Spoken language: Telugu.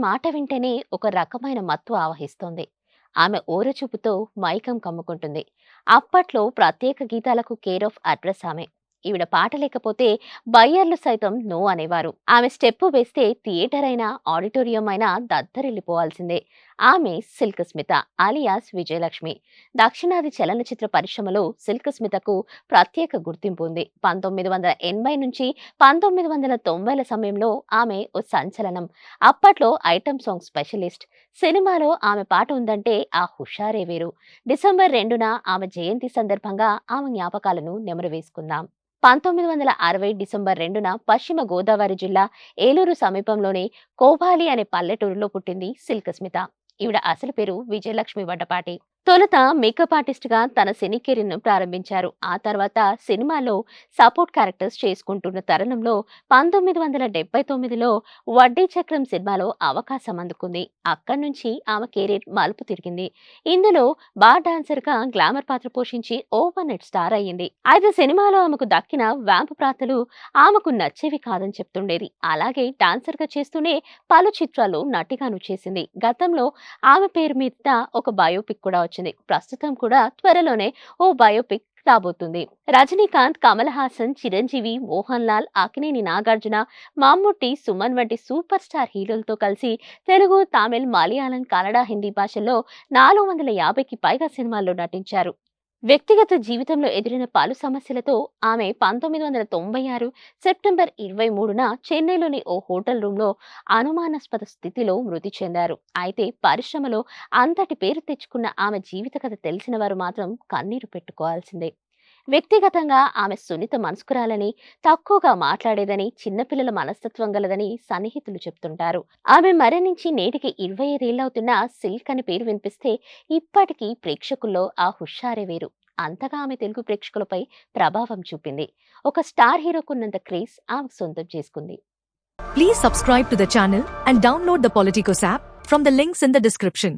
మాట వింటేనే ఒక రకమైన మత్తు ఆవహిస్తోంది. ఆమె ఓరచూపుతో మైకం కమ్ముకుంటుంది. అప్పట్లో ప్రత్యేక గీతాలకు కేర్ ఆఫ్ అడ్రస్ ఆమె. ఈవిడ పాట లేకపోతే బయ్యర్లు సైతం నో అనేవారు. ఆమె స్టెప్పు వేస్తే థియేటర్ అయినా ఆడిటోరియం అయినా దద్దరిల్లిపోవాల్సిందే. ఆమె సిల్క్ స్మిత అలియాస్ విజయలక్ష్మి. దక్షిణాది చలనచిత్ర పరిశ్రమలో సిల్క్ స్మితకు ప్రత్యేక గుర్తింపు ఉంది. 1980 నుంచి 1990ల సమయంలో ఆమె ఓ సంచలనం. అప్పట్లో ఐటమ్ సాంగ్ స్పెషలిస్ట్. సినిమాలో ఆమె పాట ఉందంటే ఆ హుషారే వేరు. డిసెంబర్ 2న ఆమె జయంతి సందర్భంగా ఆమె జ్ఞాపకాలను నెమరు వేసుకుందాం. 1960 డిసెంబర్ 2న పశ్చిమ గోదావరి జిల్లా ఏలూరు సమీపంలోని కోబాలి అనే పల్లెటూరులో పుట్టింది సిల్క్ స్మిత. ఈవిడ అసలు పేరు విజయలక్ష్మి వడ్డపాటి. తొలుత మేకప్ ఆర్టిస్ట్ గా తన సినీ కెరీర్ ను ప్రారంభించారు. ఆ తర్వాత సినిమాలో సపోర్ట్ క్యారెక్టర్స్ చేసుకుంటున్న తరుణంలో 1979లో వడ్డీ చక్రం సినిమాలో అవకాశం అందుకుంది. అక్కడి నుంచి ఆమె కెరీర్ మలుపు తిరిగింది. ఇందులో బార్ డాన్సర్ గా గ్లామర్ పాత్ర పోషించి ఓవర్ నెట్ స్టార్ అయ్యింది. అయితే సినిమాలో ఆమెకు దక్కిన వ్యాంపు పాత్రలు ఆమెకు నచ్చేవి కాదని చెప్తుండేది. అలాగే డాన్సర్ గా చేస్తూనే పలు చిత్రాల్లో నటిగాను చేసింది. గతంలో ఆమె పేరు మీద ఒక బయోపిక్ కూడా వచ్చింది. ప్రస్తుతం కూడా త్వరలోనే ఓ బయోపిక్ రాబోతుంది. రజనీకాంత్, కమల్ హాసన్, చిరంజీవి, మోహన్ లాల్, అక్కినేని నాగార్జున, మమ్ముట్టి, సుమన్ వంటి సూపర్ స్టార్ హీరోలతో కలిసి తెలుగు, తమిళ్, మలయాళం, కన్నడ, హిందీ భాషల్లో 450కి పైగా సినిమాల్లో నటించారు. వ్యక్తిగత జీవితంలో ఎదురైన పలు సమస్యలతో ఆమె 1996 సెప్టెంబర్ 23న చెన్నైలోని ఓ హోటల్ రూంలో అనుమానాస్పద స్థితిలో మృతి చెందారు. అయితే పరిశ్రమలో అంతటి పేరు తెచ్చుకున్న ఆమె జీవిత కథ తెలిసిన వారు మాత్రం కన్నీరు పెట్టుకోవాల్సిందే. వ్యక్తిగతంగా ఆమె సున్నిత మనస్కురాలని, తక్కువగా మాట్లాడేదని, చిన్నపిల్లల మనస్తత్వం గలదని సన్నిహితులు చెప్తుంటారు. ఆమె మరణించి నేటికి 25 ఏళ్లవుతున్నా సిల్క్ అని పేరు వినిపిస్తే ఇప్పటికీ ప్రేక్షకుల్లో ఆ హుషారే వేరు. అంతగా ఆమె తెలుగు ప్రేక్షకులపై ప్రభావం చూపింది. ఒక స్టార్ హీరోకున్నంత క్రేజ్ ఆమెకు సొంతం చేసుకుంది. Please subscribe to the channel and download the Politicos app from the links in the description.